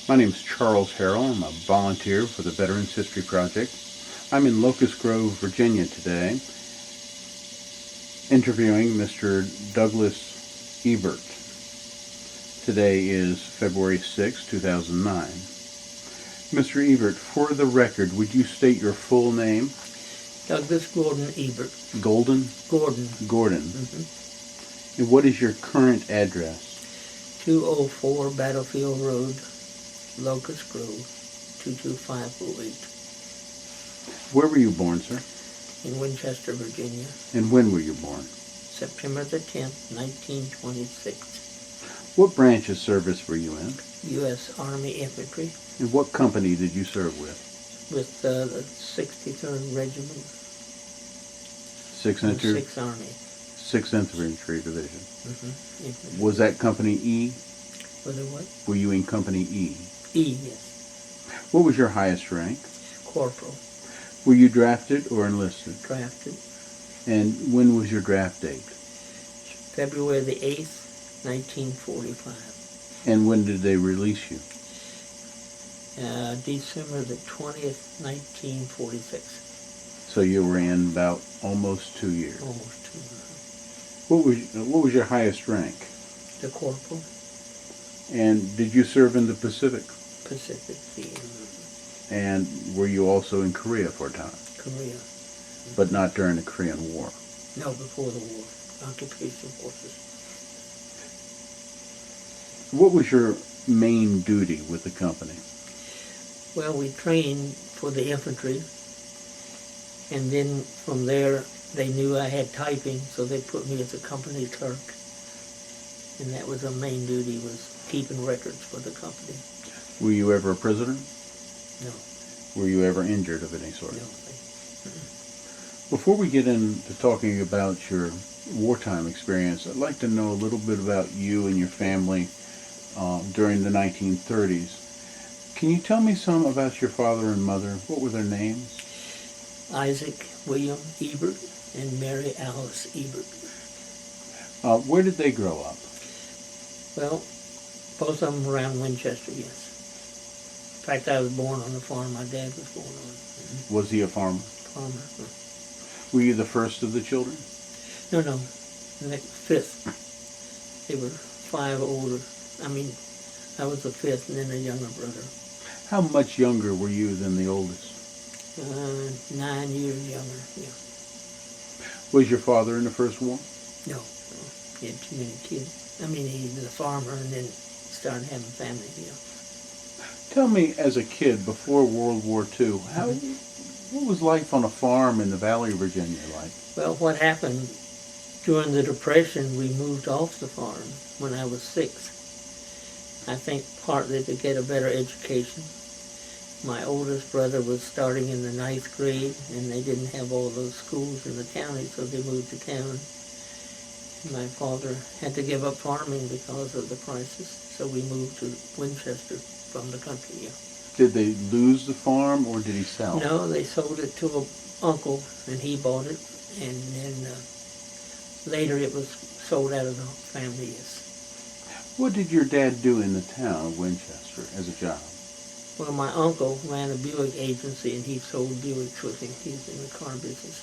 My name is Charles Harrell. I'm a volunteer for the Veterans History Project. I'm in Locust Grove, Virginia today, interviewing Mr. Douglas Ebert. Today is February 6, 2009. Mr. Ebert, for the record, would you state your full name? Douglas Gordon Ebert. Golden? Gordon. Gordon. Mm-hmm. And what is your current address? 204 Battlefield Road, Locust Grove, 22508. Where were you born, sir? In Winchester, Virginia. And when were you born? September the 10th, 1926. What branch of service were you in? U.S. Army Infantry. And what company did you serve with? With the 63rd Regiment. 6th Infantry? 6th Army. 6th Infantry Division. Mm-hmm. Was that Company E? Was it what? Were you in Company E? E, yes. What was your highest rank? Corporal. Were you drafted or enlisted? Drafted. And when was your draft date? February the 8th, 1945. And when did they release you? December the 20th, 1946. So you were in about almost 2 years. Almost 2 years. What was your highest rank? The corporal. And did you serve in the Pacific? Pacific. And were you also in Korea for a time? Korea. But not during the Korean War? No, before the war. Occupation forces. What was your main duty with the company? Well, we trained for the infantry, and then from there they knew I had typing, so they put me as a company clerk. And that was our main duty, was keeping records for the company. Were you ever a prisoner? No. Were you ever injured of any sort? No. Before we get into talking about your wartime experience, I'd like to know a little bit about you and your family during the 1930s. Can you tell me some about your father and mother? What were their names? Isaac William Ebert and Mary Alice Ebert. Where did they grow up? Well, both of them around Winchester, yes. In fact, I was born on the farm my dad was born on. Mm-hmm. Was he a farmer? Farmer. Were you the first of the children? No. The fifth. They were 5 older. I was the fifth and then a younger brother. How much younger were you than the oldest? 9 years younger, yeah. Was your father in the First War? No. He had too many kids. He was a farmer and then started having family, yeah. Tell me, as a kid, before World War II, what was life on a farm in the Valley of Virginia like? Well, what happened, during the Depression, we moved off the farm when I was 6. I think partly to get a better education. My oldest brother was starting in the 9th grade, and they didn't have all those schools in the county, so they moved to town. My father had to give up farming because of the crisis, so we moved to Winchester from the country, yeah. Did they lose the farm, or did he sell? No, they sold it to an uncle, and he bought it, and then later it was sold out of the family, yes. What did your dad do in the town of Winchester as a job? Well, my uncle ran a Buick agency, and he sold Buicks with him. He was in the car business.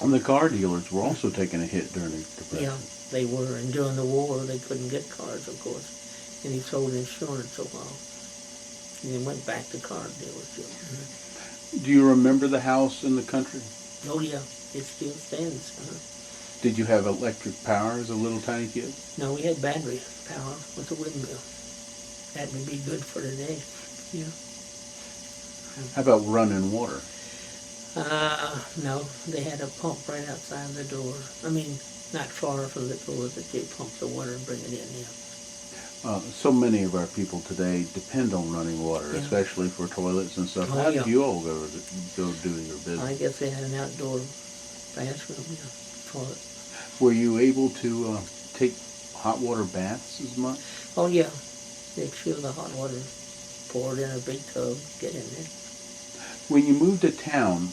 And the car dealers were also taking a hit during the Depression. Yeah, they were. And during the war, they couldn't get cars, of course. And he sold insurance a while. And then went back to car dealership. Mm-hmm. Do you remember the house in the country? Oh, yeah. It still stands. Did you have electric power as a little tiny kid? No, we had battery power with a windmill. That would be good for today. Yeah. How about running water? No, they had a pump right outside the door. Not far from the door that they pump the water and bring it in, yeah. So many of our people today depend on running water, Yeah. especially for toilets and stuff. Oh, How yeah. did you all go do your business? I guess they had an outdoor bathroom, yeah, toilet. Were you able to take hot water baths as much? Oh, yeah. They'd fill the hot water, pour it in a big tub, get in there. When you moved to town,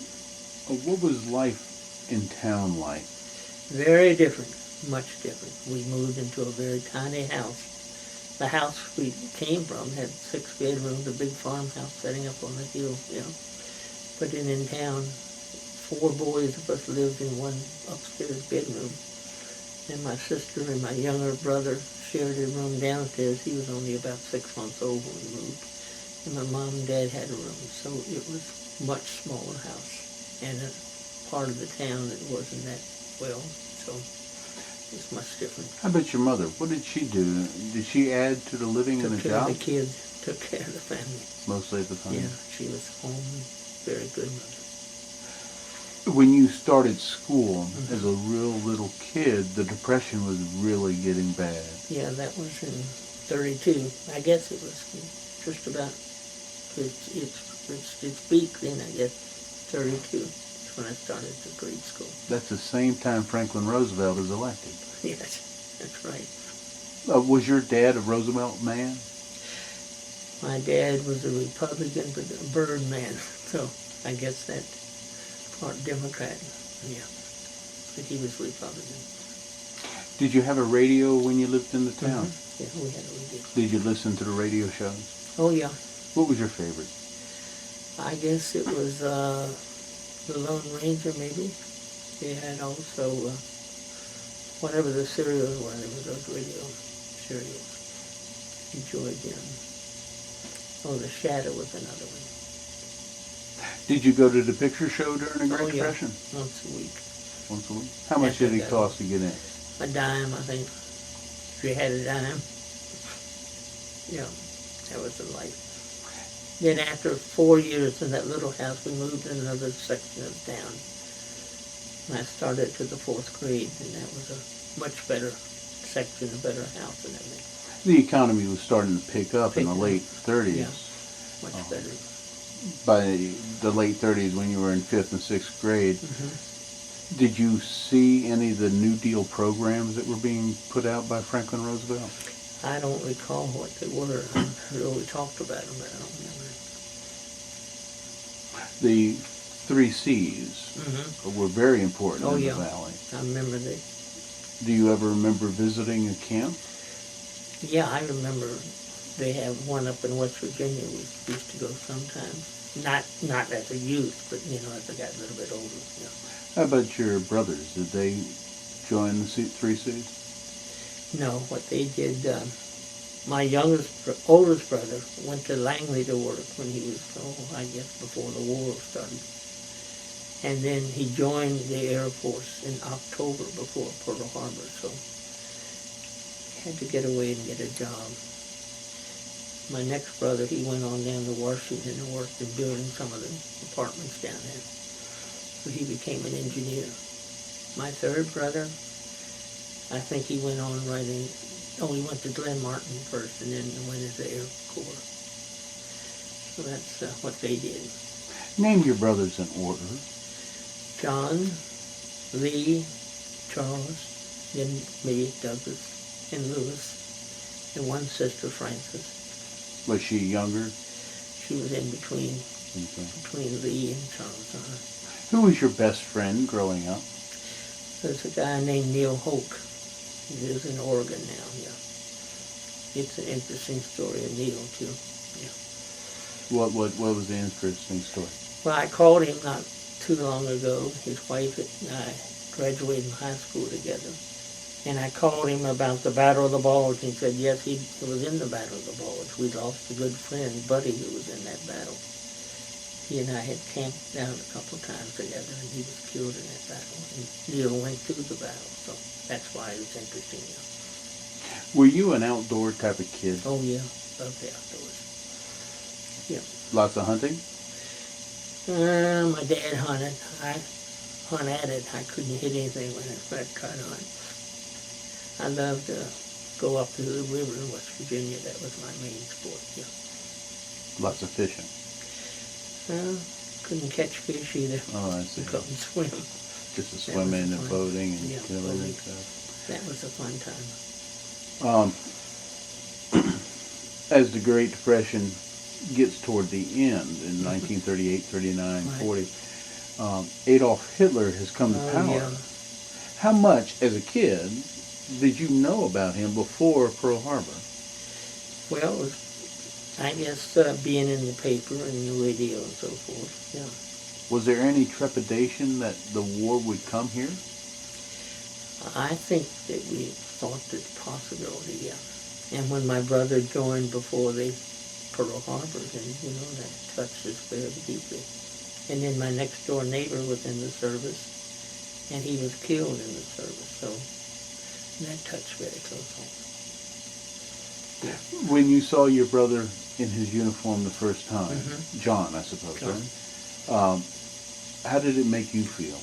what was life in town like? Very different, much different. We moved into a very tiny house the house we came from had 6 bedrooms, a big farmhouse setting up on the hill, you know. But then in town, 4 boys of us lived in one upstairs bedroom. And my sister and my younger brother shared a room downstairs. He was only about 6 months old when we moved. And my mom and dad had a room, so it was a much smaller house. And a part of the town that wasn't that well, so it's much different. How about your mother? What did she do? Did she add to the living and the Took care job? of the kids, took care of the family. Mostly at the time. Yeah, she was home, very good mother. When you started school as a real little kid, the Depression was really getting bad. Yeah, that was in 32. I guess it was just about its peak then, I guess, 32. That's when I started to grade school. That's the same time Franklin Roosevelt is elected. Yes, that's right. Was your dad a Roosevelt man? My dad was a Republican, but a bird man, so I guess that part Democrat, yeah. But he was Republican. Did you have a radio when you lived in the town? Yeah, we had a radio. Did you listen to the radio shows? Oh, yeah. What was your favorite? I guess it was the Lone Ranger, maybe. They had also whatever the cereals were. There was those radio cereals. Enjoyed them. Oh, The Shadow was another one. Did you go to the picture show during the Great Depression? Once a week. Once a week? How much did it cost to get in? A dime, I think. If you had a dime. Yeah, that was the life. Then after 4 years in that little house, we moved to another section of town. And I started to the 4th grade, and that was a much better section, a better house and everything. The economy was starting to pick up in the late 30s. Yeah, much better. By the late 30s, when you were in 5th and 6th grade, did you see any of the New Deal programs that were being put out by Franklin Roosevelt? I don't recall what they were. I heard we talked about them, but I don't remember. The 3 C's were very important in the valley. I remember they. Do you ever remember visiting a camp? Yeah, I remember they have one up in West Virginia. We used to go sometimes. Not as a youth, but, you know, as I got a little bit older. Yeah. How about your brothers? Did they join the 3 C's? No, what they did, my oldest brother went to Langley to work when he was, I guess, before the war started. And then he joined the Air Force in October before Pearl Harbor, so he had to get away and get a job. My next brother, he went on down to Washington and worked in building some of the apartments down there. So he became an engineer. My third brother, I think he went on right in, he went to Glen Martin first and then went into the Air Corps. So that's what they did. Name your brothers in order. John, Lee, Charles, then me, Douglas, and Lewis, and one sister, Frances. Was she younger? She was in between Lee and Charles. Who was your best friend growing up? There's a guy named Neil Hoke. He lives in Oregon now, yeah. It's an interesting story of Neil, too, yeah. What was the interesting story? Well, I called him not too long ago. His wife and I graduated from high school together. And I called him about the Battle of the Bulge, and he said, yes, he was in the Battle of the Bulge. We lost a good friend, Buddy, who was in that battle. He and I had camped out a couple of times together, and he was killed in that battle. And Neil went through the battle, so that's why it was interesting. Yeah. Were you an outdoor type of kid? Oh, yeah. Love the outdoors. Yeah. Lots of hunting? My dad hunted. I hunt at it. I couldn't hit anything when I tried to hunt. I loved to go up to the river in West Virginia. That was my main sport, yeah. Lots of fishing? Couldn't catch fish either. Oh, I see. Couldn't swim. Just the swimming and boating and killing and stuff. That was a fun time. As the Great Depression gets toward the end in 1938, 39, 40, Adolf Hitler has come to power. Yeah. How much, as a kid, did you know about him before Pearl Harbor? Well, it was, I guess, being in the paper and the radio and so forth, yeah. Was there any trepidation that the war would come here? I think that we thought the possibility, yeah. And when my brother joined before the Pearl Harbor, then, that touched us very deeply. And then my next door neighbor was in the service, and he was killed in the service, so that touched very close home. Yeah. When you saw your brother in his uniform the first time, John, I suppose, John. right? How did it make you feel?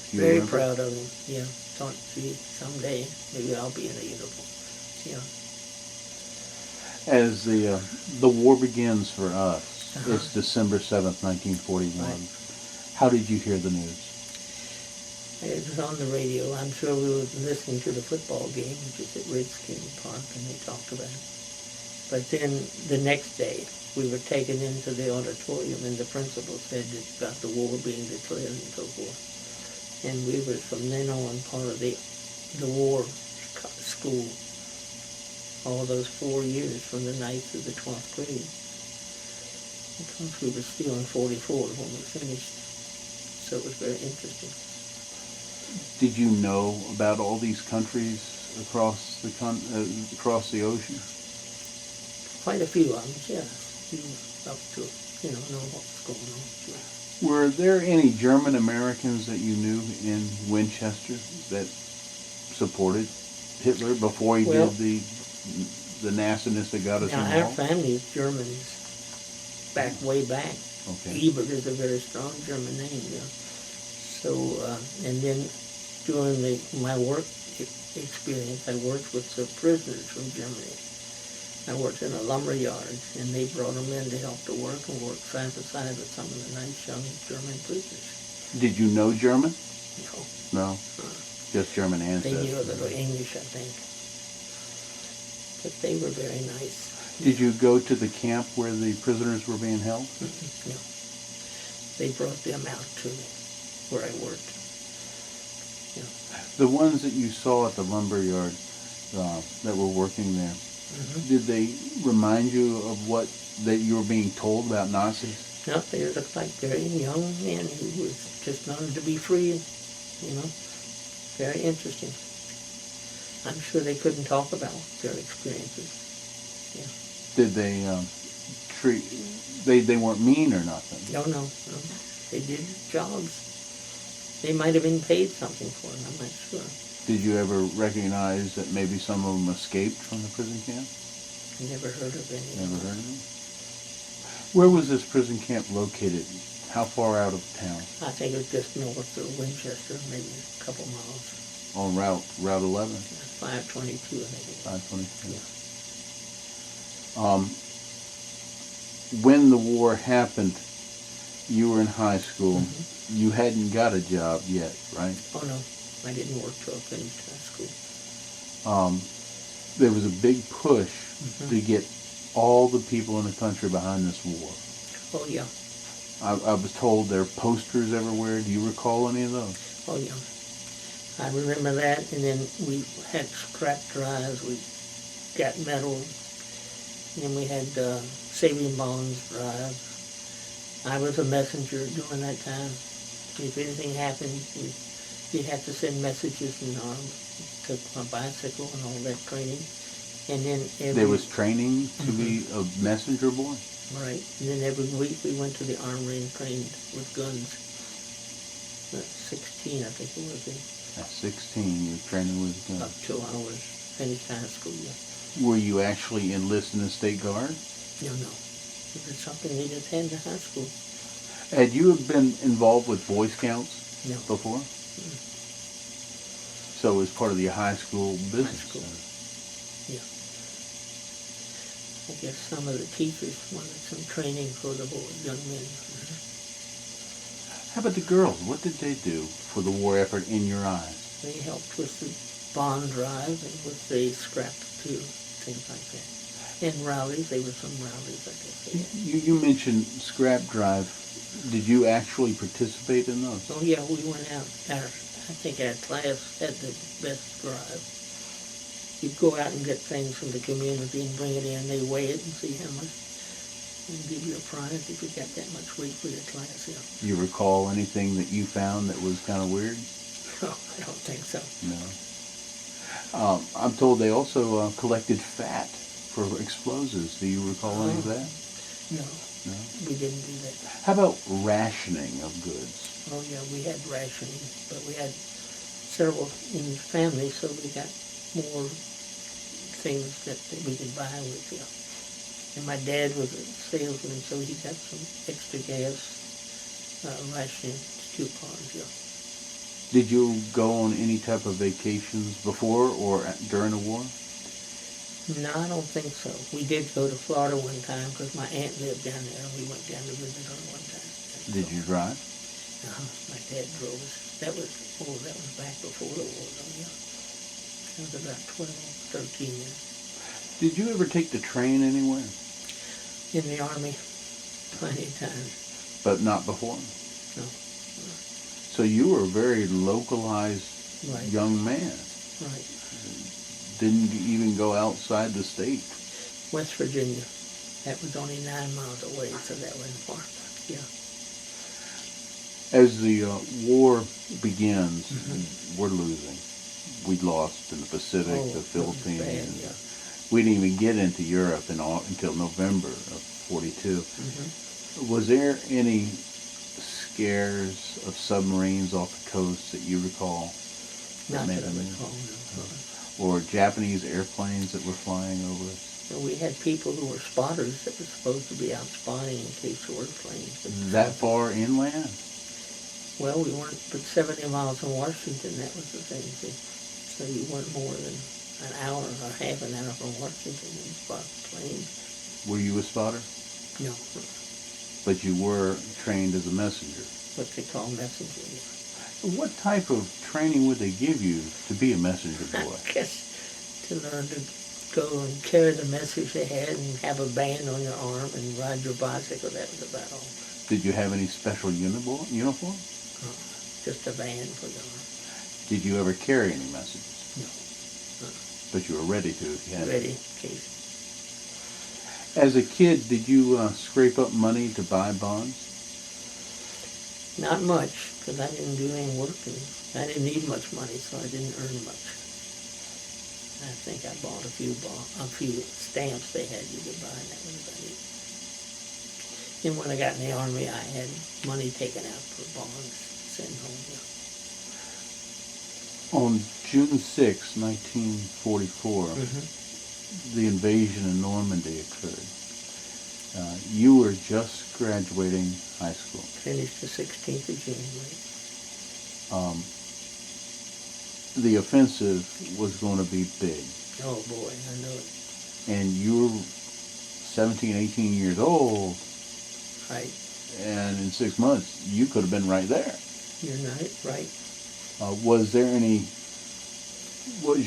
Do you Very remember? proud of him, yeah. Thought, gee, someday maybe I'll be in a uniform, yeah. As the war begins for us, it's December 7th, 1941. Right. How did you hear the news? It was on the radio. I'm sure we were listening to the football game, which is at Redskin Park, and they talked about it. But then the next day, we were taken into the auditorium, and the principal said about the war being declared and so forth. And we were, from then on, part of the war school, all those 4 years, from the 9th to the 12th grade. Because we were still in 44 when we finished, so it was very interesting. Did you know about all these countries across the ocean? Quite a few of them, yeah. Up to, know what's going on. Sure. Were there any German Americans that you knew in Winchester that supported Hitler before he did the nastiness that got us Now, our involved? family is Germans, way back. Okay. Ebert is a very strong German name, yeah. So, and then during my work experience, I worked with the prisoners from Germany. I worked in a lumber yard, and they brought them in to help to work and work side by side with some of the nice young German prisoners. Did you know German? No. No? Just German ancestors. They knew a little English, I think. But they were very nice. Did you go to the camp where the prisoners were being held? No. They brought them out to me, where I worked. Yeah. The ones that you saw at the lumber yard that were working there, did they remind you of what that you were being told about Nazis? No, they looked like very young men who was just wanted to be free, Very interesting. I'm sure they couldn't talk about their experiences. Yeah. Did they treat? They weren't mean or nothing? No. They did jobs. They might have been paid something for it, I'm not sure. Did you ever recognize that maybe some of them escaped from the prison camp? I never heard of any. Never heard of them? Where was this prison camp located? How far out of town? I think it was just north of Winchester, maybe a couple miles. On Route 11? 522, I think it was. 522. Yeah. When the war happened, you were in high school. You hadn't got a job yet, right? Oh, no. I didn't work till I finished high school. There was a big push to get all the people in the country behind this war. Oh, yeah. I was told there are posters everywhere. Do you recall any of those? Oh, yeah. I remember that, and then we had scrap drives. We got medal, and then we had saving bonds drive. I was a messenger during that time. If anything happened, you'd have to send messages, and took my bicycle and all that training. And then there was training to be a messenger boy? Right. And then every week we went to the armory and trained with guns. At 16, I think it was. At 16, you were training with guns? Up till I was finished high school, yeah. Were you actually enlisted in the State Guard? No. It was something they just had in high school. Had you been involved with Boy Scouts before? So it was part of the high school business? High school. Yeah. I guess some of the teachers wanted some training for the young men. How about the girls? What did they do for the war effort in your eyes? They helped with the bond drive and with the scrap too, things like that. And rallies, they were some rallies, I guess. You mentioned scrap drive. Did you actually participate in those? Oh yeah, we went out. I think our class had the best drive. you'd go out and get things from the community and bring it in. They weigh it and see how much, and give you a prize if you got that much weight for your class. Yeah. You recall anything that you found that was kind of weird? No, I don't think so. No. I'm told they also collected fat for explosives. Do you recall any of that? No, No. we didn't do that. How about rationing of goods? Oh yeah, we had rationing, but we had several in the family, so we got more things that we could buy with, yeah. And my dad was a salesman, so he got some extra gas rationing coupons, yeah. Did you go on any type of vacations before or during the war? No, I don't think so. We did go to Florida one time because my aunt lived down there, and we went down to visit her one time. Did you drive? My dad drove us. That was back before the war, though, yeah. I was about 12, 13 years. Did you ever take the train anywhere? In the Army, plenty of times. But not before? No. So you were a very localized Right. young man. Right. Didn't even go outside the state. West Virginia. That was only 9 miles away, so that wasn't far. Yeah. As the war begins, we're losing. We lost in the Pacific, the Philippines. Bad, yeah. We didn't even get into Europe until November of 42. Was there any scares of submarines off the coast that you recall? Not that I recall, no. Or Japanese airplanes that were flying over us? So we had people who were spotters that were supposed to be out spotting in case there were planes. That far inland? Well, we weren't but 70 miles from Washington, that was the thing. See? So you weren't more than an hour or half an hour from Washington and spot planes. Were you a spotter? No. But you were trained as a messenger. What they call messenger. Yeah. What type of training would they give you to be a messenger boy? I guess to learn to go and carry the message they had and have a band on your arm and ride your bicycle. That was about all. Did you have any special uniform? Just a band for your arm. Did you ever carry any messages? No. But you were ready to if you had Ready, it. in case. As a kid, did you scrape up money to buy bonds? Not much, because I didn't do any work and I didn't need much money, so I didn't earn much. I think I bought a few stamps they had you could buy, and that was about it. And when I got in the Army, I had money taken out for bonds, sent home. Yeah. On June 6, 1944, the invasion of Normandy occurred. You were just graduating high school. Finished the 16th of June, right? The offensive was going to be big. Oh boy, I know it. And you were 17, 18 years old. Right. And in 6 months, you could have been right there. You're right. Was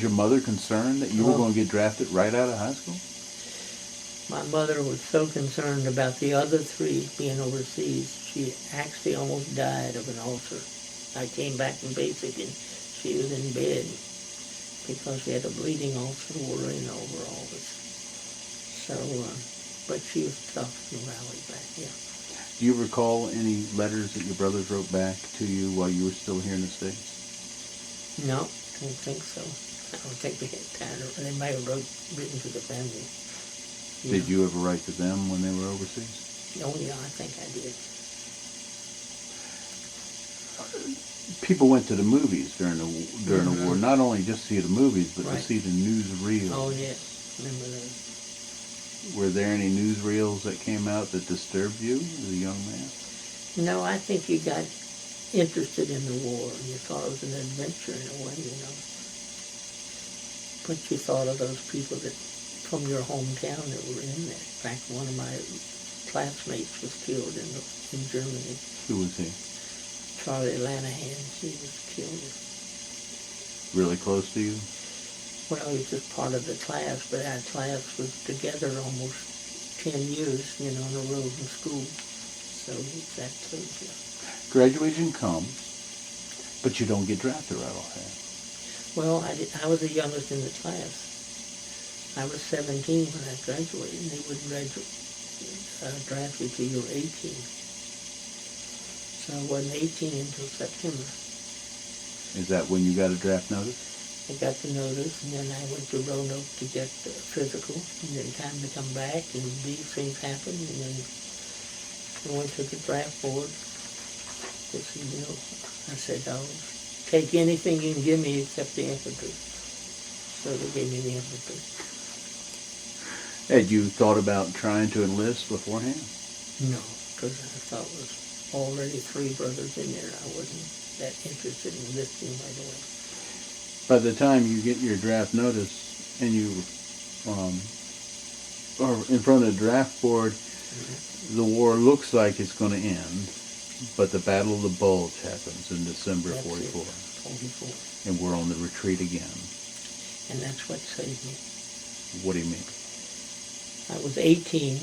your mother concerned that you were going to get drafted right out of high school? My mother was so concerned about the other three being overseas, she actually almost died of an ulcer. I came back from basic and she was in bed because she had a bleeding ulcer worrying over all this. So, but she was tough and rallied back, yeah. Do you recall any letters that your brothers wrote back to you while you were still here in the States? No, I don't think so. I don't think they had time. They might have written to the family. Yeah. Did you ever write to them when they were overseas? Oh yeah, I think I did. People went to the movies during the war, not only just to see the movies, but to Right. see the newsreels. Oh yeah, remember those? Were there any newsreels that came out that disturbed you as a young man? No, I think you got interested in the war and you thought it was an adventure in a way, you know. But you thought of those people that from your hometown that were in there. In fact, one of my classmates was killed in Germany. Who was he? Charlie Lanahan, he was killed. Really close to you? Well, he was just part of the class, but our class was together almost 10 years, you know, in a row in school. So that close, yeah. Graduation comes, but you don't get drafted right off hand. Well, I was the youngest in the class. I was 17 when I graduated, and they would draft you till you were 18. So I wasn't 18 until September. Is that when you got a draft notice? I got the notice, and then I went to Roanoke to get the physical, and then time to come back, and these things happened, and then I went to the draft board. They said, I said, I'll take anything you can give me except the infantry. So they gave me the infantry. Had you thought about trying to enlist beforehand? No, because I thought it was already 3 brothers in there. I wasn't that interested in enlisting right away. By the time you get your draft notice and you are in front of the draft board, the war looks like it's going to end, but the Battle of the Bulge happens in December That's 44. 44. And we're on the retreat again. And that's what saved me. What do you mean? I was 18.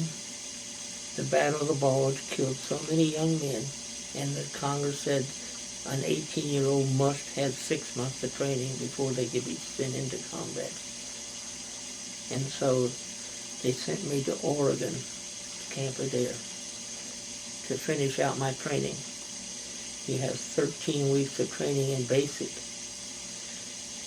The Battle of the Bulge killed so many young men, and the Congress said an 18-year-old must have 6 months of training before they could be sent into combat. And so they sent me to Oregon, Camp Adir, to finish out my training. You have 13 weeks of training in basic,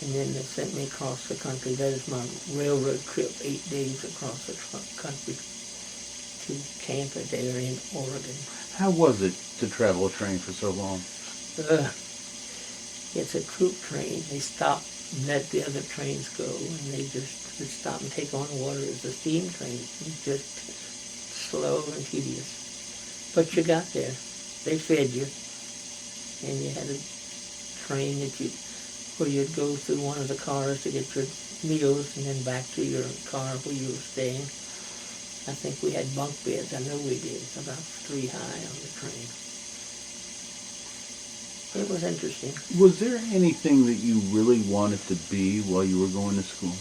and then they sent me across the country. That is my railroad trip, 8 days across the country to Camp Adir in Oregon. How was it to travel a train for so long? It's a troop train. They stop and let the other trains go, and they just stop and take on water. It's a steam train. It's just slow and tedious. But you got there. They fed you, and you had a train where you'd go through one of the cars to get your meals, and then back to your car where you were staying. I think we had bunk beds. I know we did. About 3 high on the train. It was interesting. Was there anything that you really wanted to be while you were going to school?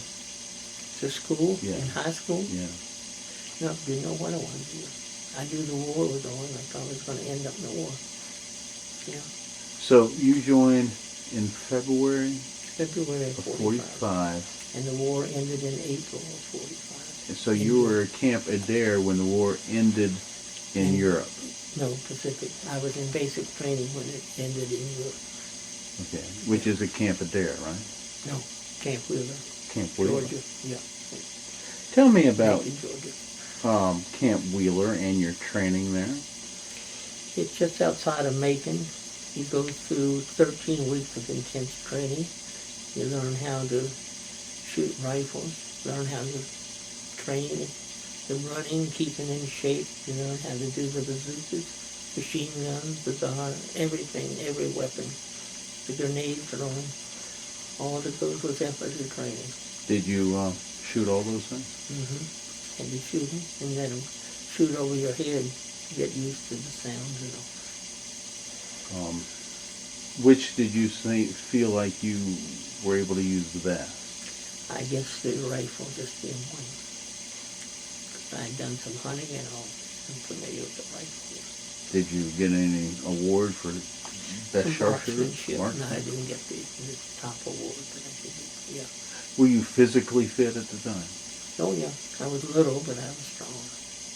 To school? Yeah. In high school? Yeah. No, didn't know what I wanted to do. I knew the war was on. I thought I was going to end up in the war. Yeah. So you joined in February February of 45. 45. And the war ended in April of 45. So you were at Camp Adir when the war ended in Europe. No, Pacific. I was in basic training when it ended in Europe. Okay. Which is at Camp Adir, right? No, Camp Wheeler. Camp Wheeler. Georgia. Yeah. Tell me about In Georgia. Camp Wheeler and your training there. It's just outside of Macon. You go through 13 weeks of intense training. You learn how to shoot rifles, learn how to train the running, keeping in shape. You learn how to do the bazookas, machine guns, bazaar, everything, every weapon. The grenade throwing, all that goes with infantry training. Did you shoot all those things? Mm-hmm. And you shoot them, and let them shoot over your head to get used to the sounds and all. Which did you feel like you were able to use the best? I guess the rifle, just being one. I'd done some hunting and all. I'm familiar with the rifle. Did you get any award for best sharpshooter? No, I didn't get the top award, but I did. Yeah. Were you physically fit at the time? Oh yeah, I was little, but I was strong.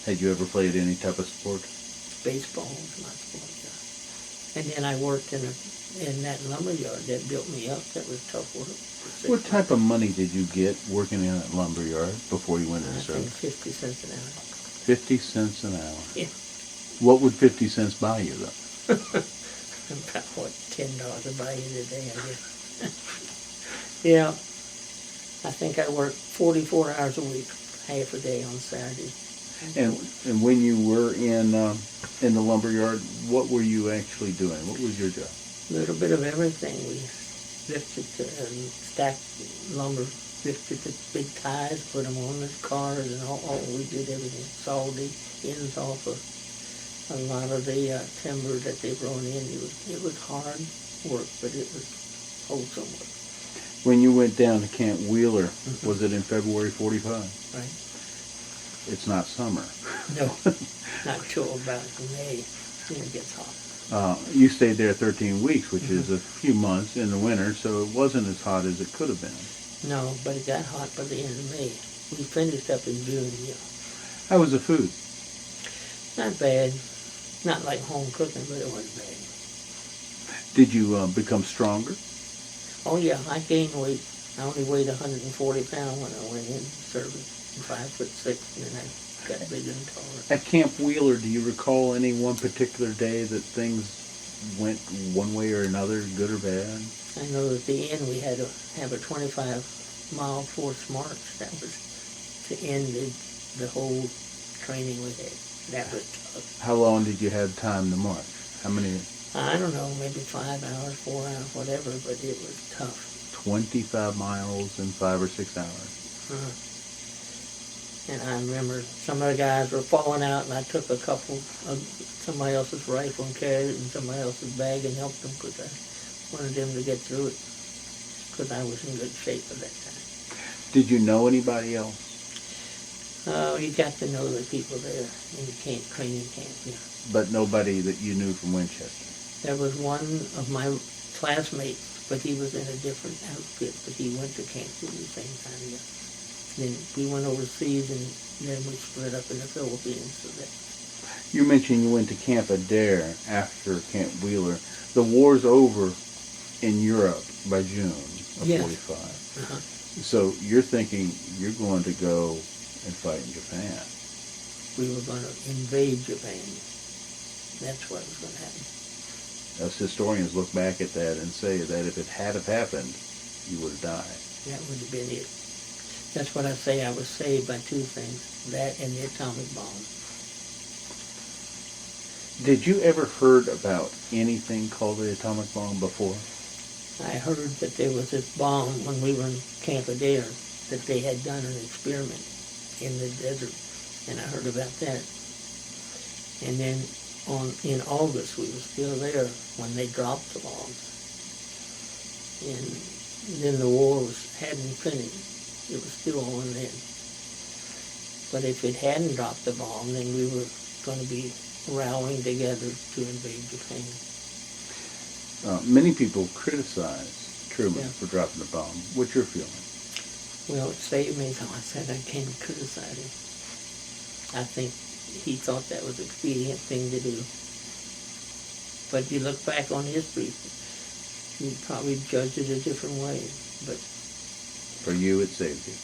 Had you ever played any type of sport? Baseball was my sport. Yeah. And then I worked in that lumber yard that built me up. That was tough work. What type of money did you get working in that lumber yard before you went to the I think service? 50 cents an hour. 50 cents an hour. Yeah. What would 50 cents buy you, though? About what, $10 to buy you today, I guess. Yeah. I think I worked 44 hours a week, half a day on Saturday. And when you were in the lumber yard, what were you actually doing? What was your job? A little bit of everything. We lifted and stacked lumber, lifted the big ties, put them on the cars, and all we did everything. Sawed the ends off of a lot of the timber that they brought in. It was hard work, but it was wholesome work. When you went down to Camp Wheeler, was it in February 45? Right. It's not summer. No, not till about May when it gets hot. You stayed there 13 weeks, which is a few months in the winter, so it wasn't as hot as it could have been. No, but it got hot by the end of May. We finished up in June, yeah. How was the food? Not bad. Not like home cooking, but it wasn't bad. Did you become stronger? Oh yeah, I gained weight. I only weighed 140 pounds when I went in service. 5'6", and then I got bigger and taller. At Camp Wheeler, do you recall any one particular day that things went one way or another, good or bad? I know at the end we had to have a 25-mile forced march. That was to end the whole training we had. That was tough. How long did you have time to march? How many? I don't know, maybe 5 hours, 4 hours, whatever, but it was tough. 25 miles in 5 or 6 hours. Uh-huh. And I remember some of the guys were falling out, and I took a couple of somebody else's rifle and carried it in somebody else's bag and helped them because I wanted them to get through it because I was in good shape at that time. Did you know anybody else? You got to know the people there in the training camp, yeah. But nobody that you knew from Winchester? There was one of my classmates, but he was in a different outfit, but he went to camp at the same time, yeah. Then we went overseas, and then we split up in the Philippines. So that. You mentioned you went to Camp Adir after Camp Wheeler. The war's over in Europe by June of Yes. 45. Uh-huh. So you're thinking you're going to go and fight in Japan. We were going to invade Japan. That's what was going to happen. Us historians look back at that and say that if it had have happened, you would have died. That would have been it. That's what I say. I was saved by two things, that and the atomic bomb. Did you ever heard about anything called the atomic bomb before? I heard that there was this bomb when we were in Camp Adir, that they had done an experiment in the desert, and I heard about that. And then in August, we were still there when they dropped the bomb. And then the war hadn't finished. It was still on then. But if it hadn't dropped the bomb, then we were going to be rallying together to invade Japan. Many people criticize Truman Yeah. for dropping the bomb. What's your feeling? Well, it saved me, so I said I can't criticize him. I think he thought that was an expedient thing to do. But you look back on history, you'd probably judge it a different way. But For you, it saved you.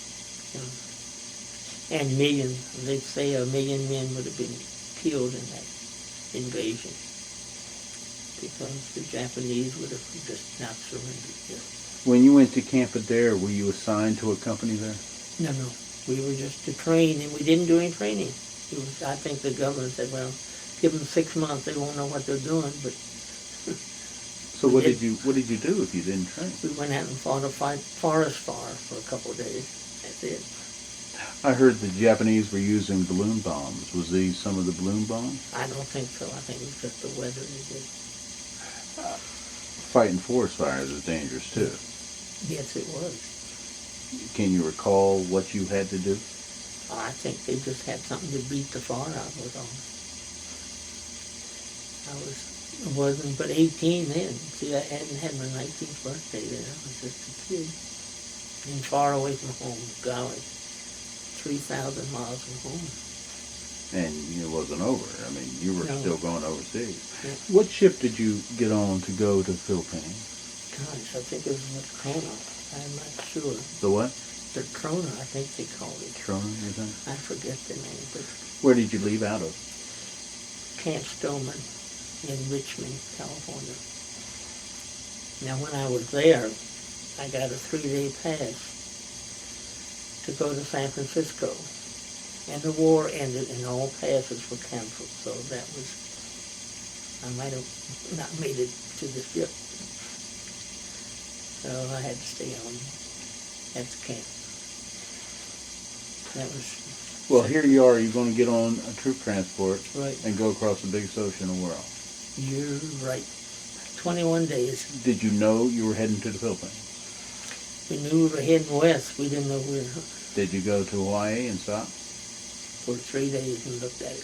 and millions, they say 1 million men would have been killed in that invasion because the Japanese would have just not surrendered. Yeah. When you went to Camp Adir, were you assigned to a company there? No. We were just to train, and we didn't do any training. I think the government said, well, give them 6 months, they won't know what they're doing, but So what did you do if you didn't train? we went out and fought a forest fire for a couple of days. That's it. I heard the Japanese were using balloon bombs. Was these some of the balloon bombs? I don't think so. I think it was just the weather they did. Fighting forest fires is dangerous too. Yes, it was. Can you recall what you had to do? I think they just had something to beat the fire out with on. I wasn't but 18 then. See, I hadn't had my 19th birthday then. I was just a kid. And far away from home. Golly. 3,000 miles from home. And it wasn't over. I mean, you were No. still going overseas. Yeah. What ship did you get on to go to the Philippines? Gosh, I think it was the Trona. I'm not sure. The what? The Trona, I think they called it. Trona, you think? I forget the name, but Where did you leave out of? Camp Stillman in Richmond, California. Now, when I was there, I got a 3-day pass to go to San Francisco. And the war ended and all passes were canceled. So that was, I might have not made it to the ship. So I had to stay on at the camp. That was... Well, here you are. You're going to get on a troop transport Right. and go across the biggest ocean in the world. You're right. 21 days. Did you know you were heading to the Philippines? We knew we were heading west. We didn't know we were Did you go to Hawaii and stop? for 3 days and looked at it.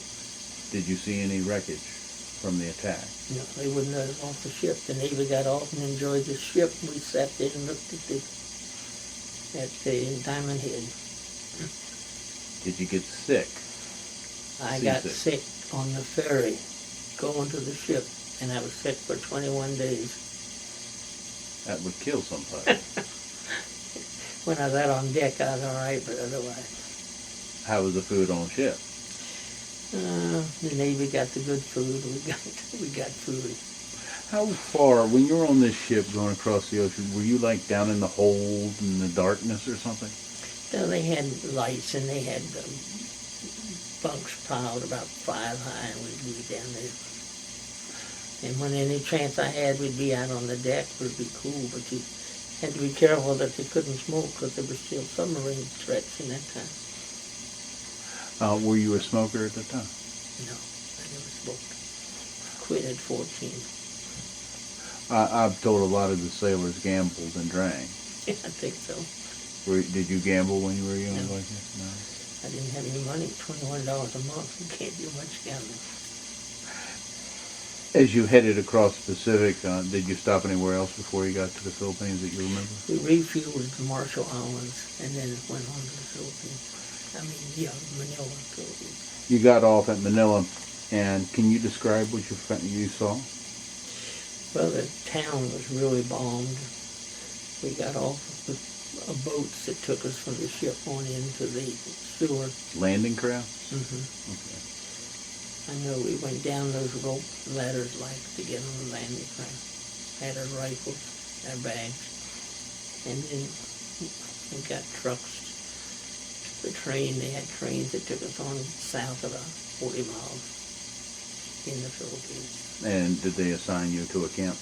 Did you see any wreckage from the attack? No, they wouldn't let us off the ship. The Navy got off and enjoyed the ship. We sat there and looked at the Diamond Head. Did you get sick? I got sick on the ferry going to the ship, and I was sick for 21 days. That would kill somebody. When I was out on deck, I was all right, but otherwise. How was the food on ship? The Navy got the good food. We got food. How far, when you were on this ship going across the ocean, were you like down in the hold in the darkness or something? So they had lights, and they had bunks piled about 5 high, and we'd be down there. And when any chance I had, we'd be out on the deck. It would be cool, but you had to be careful that they couldn't smoke because there were still submarine threats in that time. Were you a smoker at the time? No, I never smoked. Quit at 14. I've told a lot of the sailors gambled and drank. Yeah, I think so. Did you gamble when you were young No. like that? No. I didn't have any money, $21 a month. You can't do much gambling. As you headed across the Pacific, did you stop anywhere else before you got to the Philippines that you remember? We refueled at the Marshall Islands and then went on to the Philippines. Manila, Philippines. You got off at Manila, and can you describe what you saw? Well, the town was really bombed. We got off with boats that took us from the ship on into the sewer. Landing craft? Mm-hmm. Okay. I know we went down those rope ladders like to get on the landing craft. Had our rifles, our bags, and then we got trucks. The train, they had trains that took us on south about 40 miles in the Philippines. And did they assign you to a camp?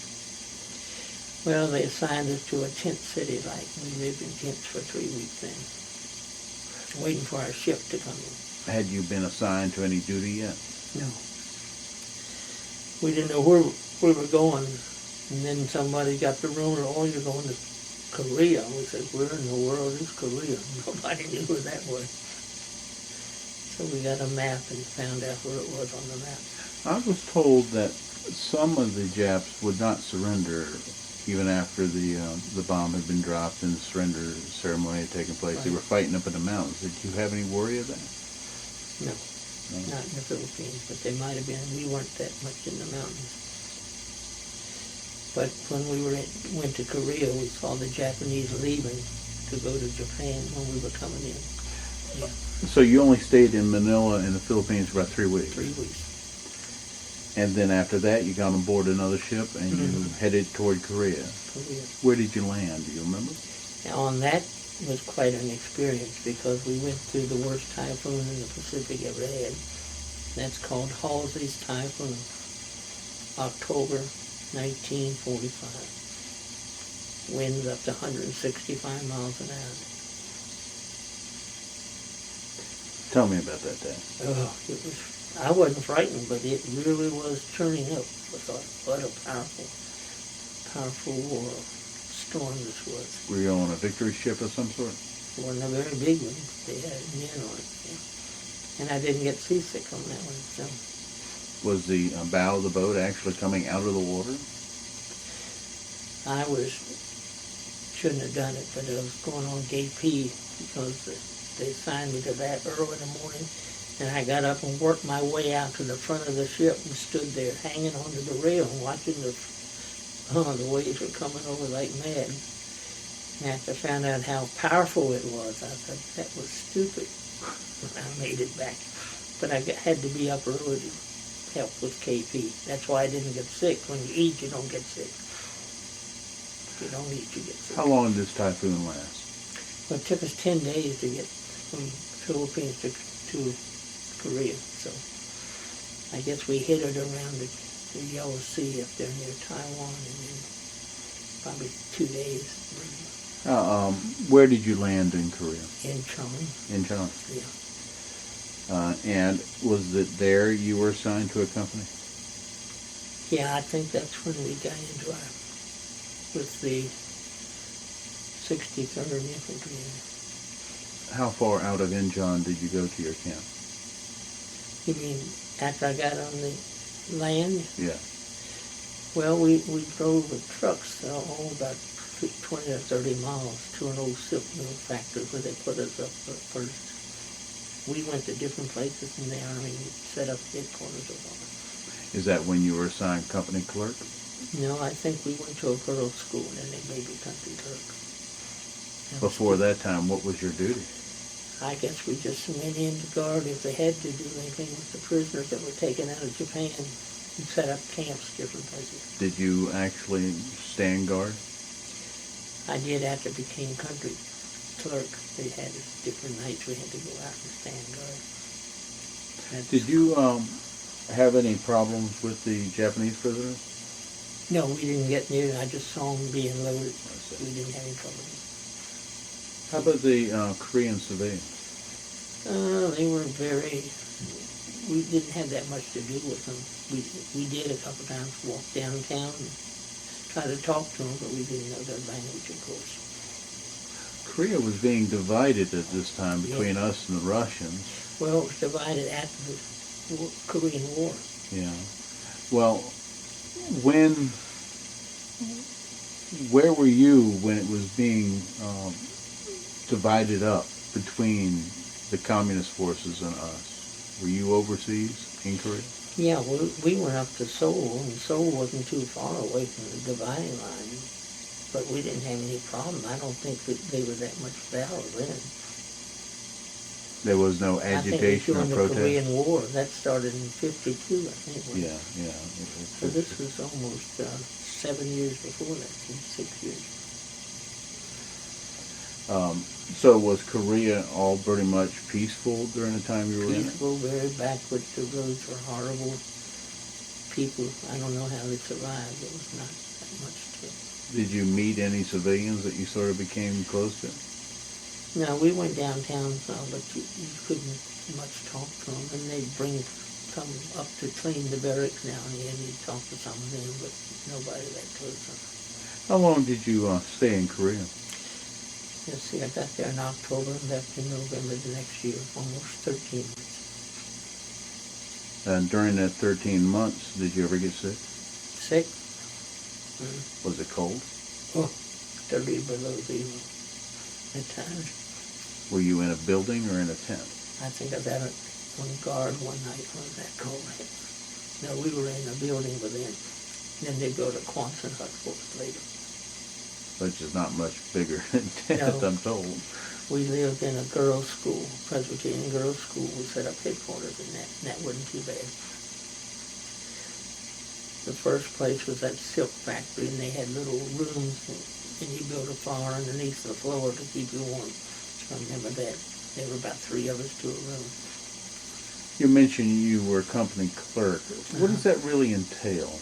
Well, they assigned us to a tent city, like we lived in tents for 3 weeks then, waiting for our ship to come in. Had you been assigned to any duty yet? No. We didn't know where we were going, and then somebody got the rumor, oh, you're going to Korea. We said, where in the world is Korea? Nobody knew where that was. So we got a map and found out where it was on the map. I was told that some of the Japs would not surrender even after the bomb had been dropped and the surrender ceremony had taken place. Right. They were fighting up in the mountains. Did you have any worry of that? No, not in the Philippines, but they might have been. We weren't that much in the mountains. But when we went to Korea, we saw the Japanese leaving to go to Japan when we were coming in. Yeah. So you only stayed in Manila in the Philippines for about 3 weeks? 3 weeks. And then after that, you got on board another ship and you headed toward Korea. Where did you land? Do you remember? Now, on that was quite an experience because we went through the worst typhoon in the Pacific ever had. That's called Halsey's Typhoon, October 1945. Winds up to 165 miles an hour. Tell me about that day. Oh, I wasn't frightened, but it really was turning up. I thought, what a powerful storm this was. Were you on a victory ship of some sort? It wasn't a very big one. They had men on it. Yeah. And I didn't get seasick on that one. So. Was the bow of the boat actually coming out of the water? I shouldn't have done it, but I was going on gate P because they assigned me to that early in the morning. And I got up and worked my way out to the front of the ship and stood there hanging onto the rail and watching the waves were coming over like mad. And after I found out how powerful it was, I thought that was stupid when I made it back. But I had to be up early to help with KP. That's why I didn't get sick. When you eat, you don't get sick. If you don't eat, you get sick. How long did this typhoon last? Well, it took us 10 days to get from Philippines to Korea, so I guess we hit it around the Yellow Sea up there near Taiwan, and then probably 2 days. Where did you land in Korea? Inchon. Inchon? Yeah. And was it there you were assigned to a company? Yeah, I think that's when we got into with the 63rd Infantry. How far out of Inchon did you go to your camp? You mean after I got on the land? Yeah. Well, we drove with trucks all about 20 or 30 miles to an old silk mill factory where they put us up first. We went to different places in the Army and set up headquarters of ours. Is that when you were assigned company clerk? No, I think we went to a girls' school and then they made me country clerk. Before that time, what was your duty? I guess we just went in to guard if they had to do anything with the prisoners that were taken out of Japan and set up camps different places. Did you actually stand guard? I did after I became country clerk. They had different nights we had to go out and stand guard. Did you have any problems with the Japanese prisoners? No, we didn't get near. I just saw them being loaded. We didn't have any trouble. How about the Korean civilians? They were we didn't have that much to do with them. We did a couple times walk downtown and try to talk to them, but we didn't know their language, of course. Korea was being divided at this time between us and the Russians. Well, it was divided after the Korean War. Yeah. Well, where were you when it was being divided up between the communist forces and us? Were you overseas in Korea? Yeah, we went up to Seoul, and Seoul wasn't too far away from the dividing line, but we didn't have any problem. I don't think that they were that much battle then. There was no agitation or I think protest? during the Korean War, that started in 52, I think. Yeah. So this was almost 7 years before that, 6 years. So was Korea all pretty much peaceful during the time you were in it? Peaceful, very backward. The roads were horrible. People, I don't know how they survived. There was not that much to it. Did you meet any civilians that you sort of became close to? No, we went downtown, but you couldn't much talk to them. And they'd come up to clean the barracks now and then. You'd talk to some of them, but nobody that close. How long did you stay in Korea? Let's see, I got there in October and left in November the next year, almost 13 months. And during that 13 months, did you ever get sick? Sick? Was it cold? Oh, 30 below zero at times. Were you in a building or in a tent? I think I got on guard one night when it was that cold. No, we were in a building within. Then they'd go to Quonset hut for us later. Which is not much bigger than tent, No. I'm told. We lived in a girls' school, Presbyterian girls' school. We set up headquarters in that, and that wasn't too bad. The first place was that silk factory, and they had little rooms, and you built a fire underneath the floor to keep you warm. I remember that. There were about 3 of us to a room. You mentioned you were company clerk. What does that really entail?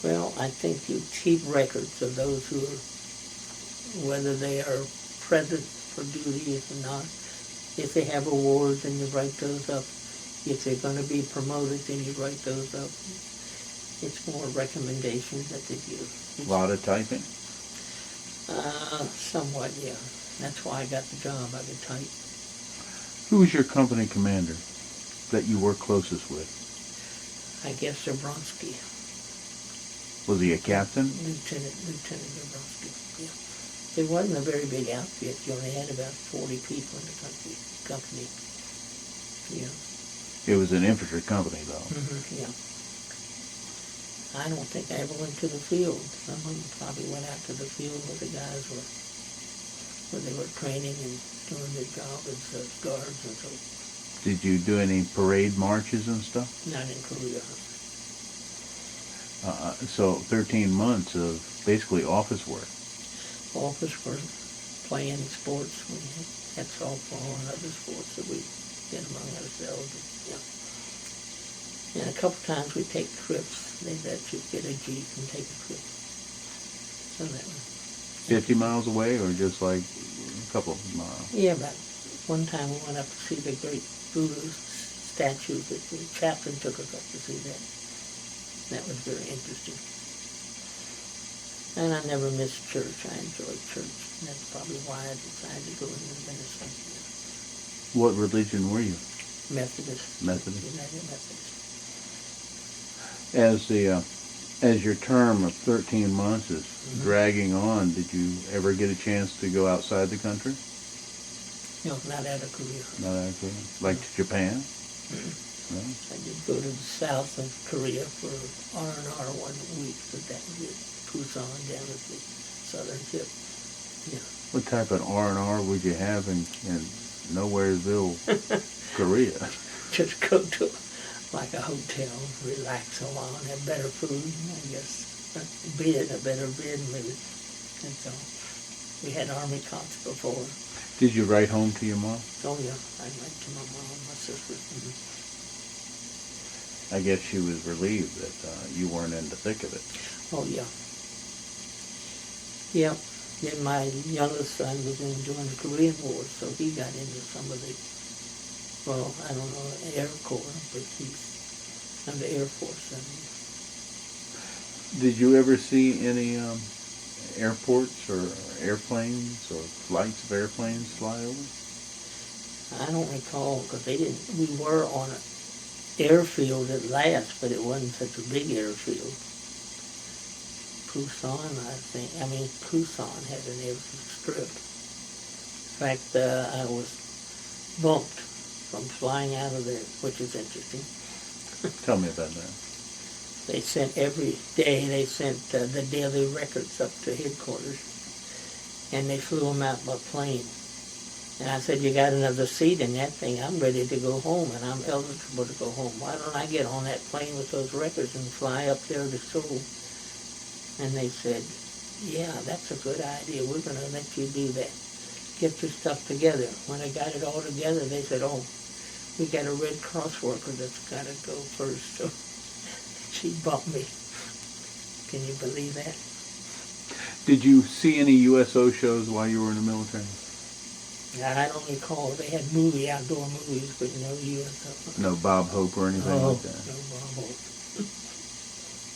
Well, I think you keep records of those who are, whether they are present for duty or not. If they have awards, then you write those up. If they're going to be promoted, then you write those up. It's more recommendations that they give. A lot of typing? Somewhat, yeah. That's why I got the job. I could type. Who was your company commander that you worked closest with? I guess Zabronsky. Was he a captain? Lieutenant Zabronsky, yeah. It wasn't a very big outfit. You only had about 40 people in the company. Yeah. It was an infantry company, though. Mm-hmm, yeah. I don't think I ever went to the field. Some of them probably went out to the field where the guys were, where they were training and doing their job as guards and so. Did you do any parade marches and stuff? Not in Korea. So 13 months of basically office work. Office work, playing sports. We had softball and other sports that we did among ourselves. Yeah. And a couple times we take trips. They let you get a Jeep and take a trip. So that was 50 miles away or just like a couple of miles? Yeah, about one time we went up to see the great Buddha statue that the chaplain took us up to see that. That was very interesting. And I never missed church. I enjoyed church. And that's probably why I decided to go into ministry. What religion were you? Methodist. Methodist. United Methodist. As your term of 13 months is dragging on, did you ever get a chance to go outside the country? No, not out of Korea. Not out of Korea? Like to Japan? No? I did go to the south of Korea for R&R 1 week, but that was it. Busan down at the southern tip. Yeah. What type of R&R would you have in Nowheresville, Korea? Just go to like a hotel, relax a while, and have better food, I guess. A better bed, maybe. That's all. We had Army cots before. Did you write home to your mom? Oh, yeah. I went to my mom, my sister. Mm-hmm. I guess she was relieved that you weren't in the thick of it. Oh, yeah. Yeah. Then my youngest son was during the Korean War, so he got into some of the, well, I don't know, Air Corps, but he's under Air Force. I mean. Did you ever see any airports or airplanes or flights of airplanes fly over? I don't recall, because we were on an airfield at last, but it wasn't such a big airfield. Busan, Busan had an airfield strip. In fact, I was bumped from flying out of there, which is interesting. Tell me about that. They sent every day, the daily records up to headquarters, and they flew them out by plane. And I said, you got another seat in that thing, I'm ready to go home, and I'm eligible to go home. Why don't I get on that plane with those records and fly up there to Seoul? And they said, yeah, that's a good idea, we're going to let you do that. Get your stuff together. When I got it all together, they said, oh, we got a Red Cross worker that's got to go first. So she bumped me. Can you believe that? Did you see any USO shows while you were in the military? I don't recall. They had outdoor movies, but no USO. No Bob Hope or anything like that? No Bob Hope.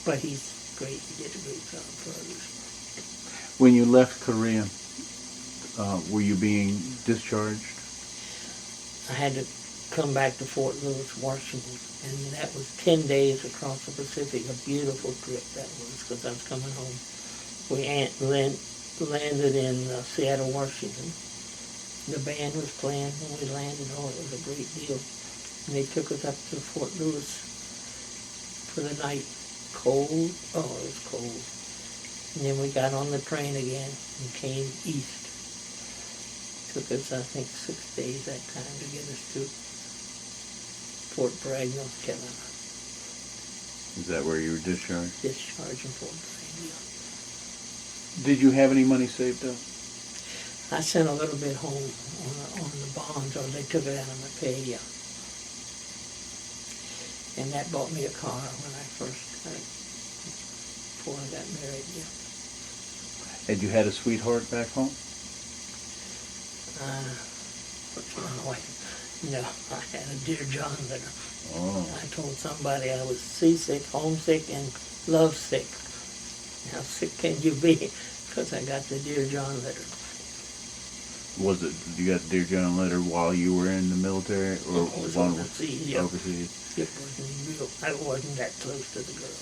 But he's great. He did a great job for others. When you left Korea, were you being discharged? I had to come back to Fort Lewis, Washington, and that was 10 days across the Pacific. A beautiful trip that was, because I was coming home. We landed in Seattle, Washington. The band was playing when we landed. Oh, it was a great deal. And they took us up to Fort Lewis for the night. Cold. Oh, it was cold. And then we got on the train again and came east. Took us, I think, 6 days that time to get us to Fort Bragg, North Carolina. Is that where you were discharged? Discharged in Fort Bragg, yeah. Did you have any money saved up? I sent a little bit home on the bonds, or they took it out of my pay, yeah. And that bought me a car when I before I got married, yeah. Had you had a sweetheart back home? No, I had a Dear John letter. Oh. I told somebody I was seasick, homesick, and lovesick. How sick can you be? Because I got the Dear John letter. Was it, you got the Dear John letter while you were in the military? Or it was one overseas, yeah. Overseas? It wasn't real. I wasn't that close to the girl.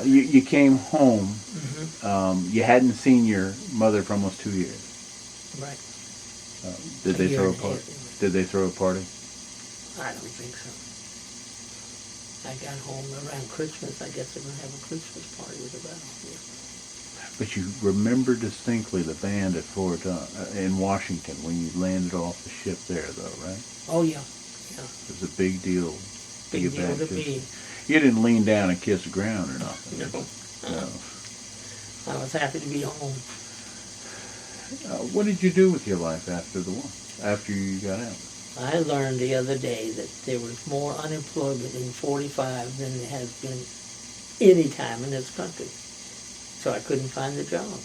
You came home. Mm-hmm. You hadn't seen your mother for almost 2 years. Right. Did they throw a party? Did they throw a party? I don't think so. I got home around Christmas. I guess they're going to have a Christmas party with the battle. Yeah. But you remember distinctly the band at Fort in Washington when you landed off the ship there, though, right? Oh yeah, yeah. It was a big deal. Big deal to me. You didn't lean down and kiss the ground or nothing. No. No. I was happy to be home. What did you do with your life after the war? After you got out? I learned the other day that there was more unemployment in 45 than there has been any time in this country. So I couldn't find a job.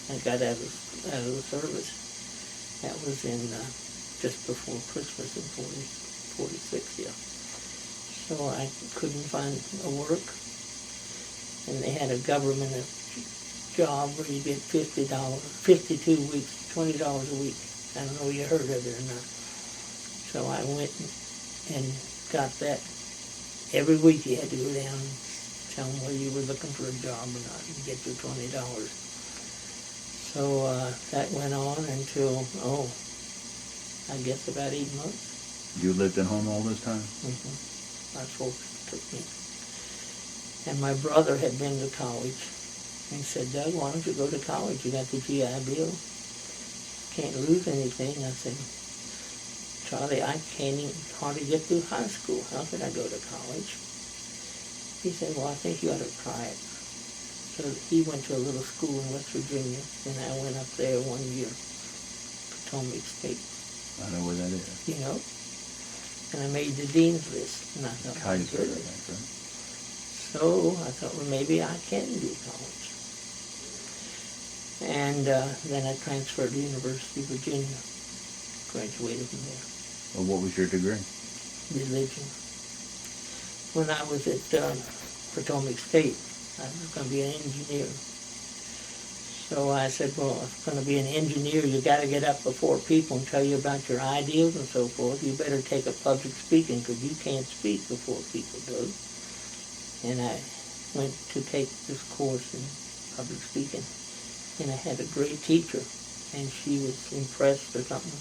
I got out of the service. That was in just before Christmas in 46, yeah. So I couldn't find a work. And they had a government job where you get $50, 52 weeks, $20 a week. I don't know if you heard of it or not. So I went and got that. Every week you had to go down and tell them whether you were looking for a job or not and get your $20. So that went on until, I guess about 8 months. You lived at home all this time? My folks took me. And my brother had been to college and said, Doug, why don't you go to college? You got the GI Bill. Can't lose anything. I said, Charlie, I can't even hardly get through high school. How could I go to college? He said, well, I think you ought to try it. So he went to a little school in West Virginia, and I went up there 1 year, Potomac State. I know where that is. You know? And I made the dean's list, and I thought, Kaiser, I good. think, right? So I thought, well, maybe I can do college. And then I transferred to University of Virginia, graduated from there. Well, what was your degree? Religion. When I was at Potomac State, I was going to be an engineer. So I said, well, if you're going to be an engineer, you got to get up before people and tell you about your ideas and so forth. You better take up public speaking because you can't speak before people do. And I went to take this course in public speaking. And I had a great teacher, and she was impressed or something,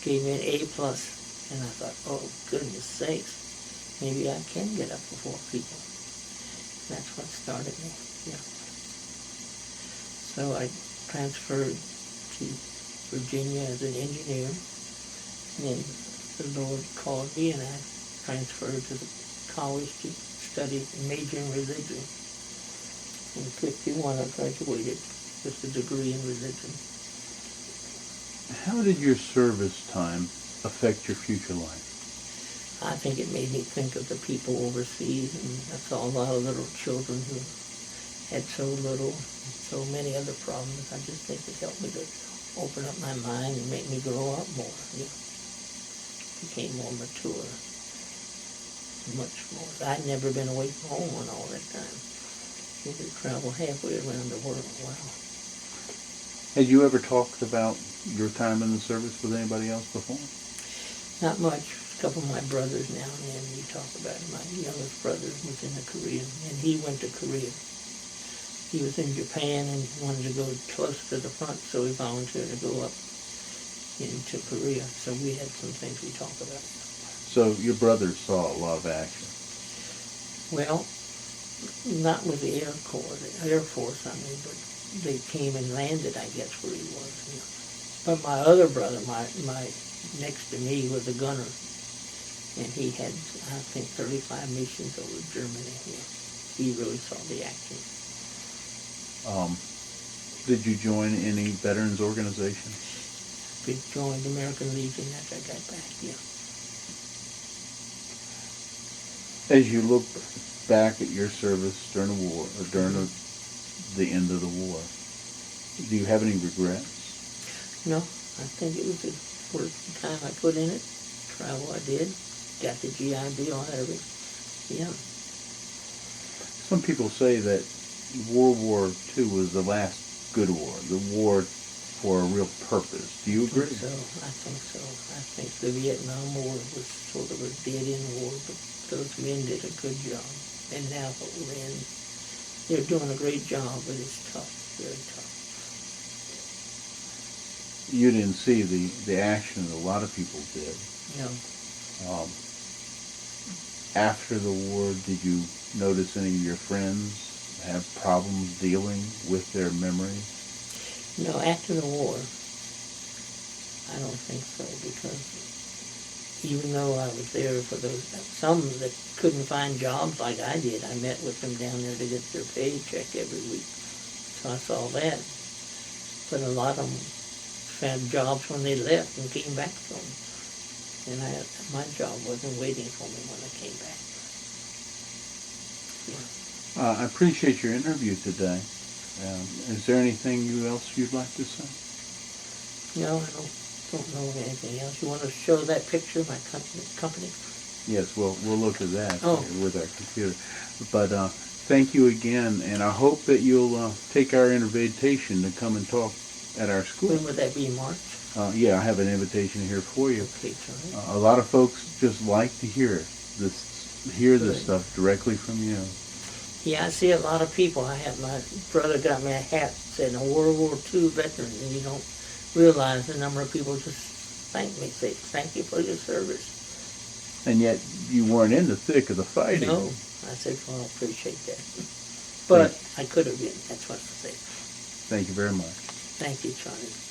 gave me an A+. And I thought, oh, goodness sakes, maybe I can get up before people. That's what started me, yeah. So I transferred to Virginia as an engineer, and then the Lord called me, and I transferred to the college to study major in religion. In 1951, I graduated with a degree in religion. How did your service time affect your future life? I think it made me think of the people overseas, and I saw a lot of little children who had so little, so many other problems. I just think it helped me to open up my mind and make me grow up more. Yeah. Became more mature, much more. I'd never been away from home in all that time. We could travel halfway around the world. Wow. Had you ever talked about your time in the service with anybody else before? Not much. A couple of my brothers now and then we talk about it. My youngest brother was in the Korea, and he went to Korea. He was in Japan and wanted to go close to the front, so he volunteered to go up into Korea. So we had some things we talked about. So your brothers saw a lot of action. Well, not with the Air Force, I mean, but they came and landed, I guess, where he was. You know. But my other brother, my next to me, was a gunner. And he had, I think, 35 missions over Germany. Yeah. He really saw the action. Did you join any veterans organization? I joined the American Legion after I got back, yeah. As you look back at your service during the war, or during the end of the war, do you have any regrets? No, I think it was worth the time I put in it. Travel I did. Got the GI Bill out of it. Yeah. Some people say that World War II was the last good war, the war for a real purpose. Do you agree? I think so. I think the Vietnam War was sort of a dead-end war, but those men did a good job. And now we're in, they're doing a great job, but it's tough, very tough. You didn't see the action that a lot of people did. No. After the war, did you notice any of your friends have problems dealing with their memories? No, after the war, I don't think so, because even though I was there for those, some that couldn't find jobs like I did, I met with them down there to get their paycheck every week. So I saw that. But a lot of them found jobs when they left and came back to them. And my job wasn't waiting for me when I came back. Yeah. I appreciate your interview today. Is there anything else you'd like to say? No, I don't know of anything else. You want to show that picture of my company? Yes, we'll look at that Oh. with our computer. But thank you again, and I hope that you'll take our invitation to come and talk at our school. When would that be, March? Yeah, I have an invitation here for you. Okay, Charlie. A lot of folks just like to hear this stuff directly from you. Yeah, I see a lot of people. My brother got me a hat said, a World War II veteran, and you don't realize the number of people just thank me, say, thank you for your service. And yet you weren't in the thick of the fighting. No, I said, well, I appreciate that. But I could have been, that's what I say. Thank you very much. Thank you, Johnny.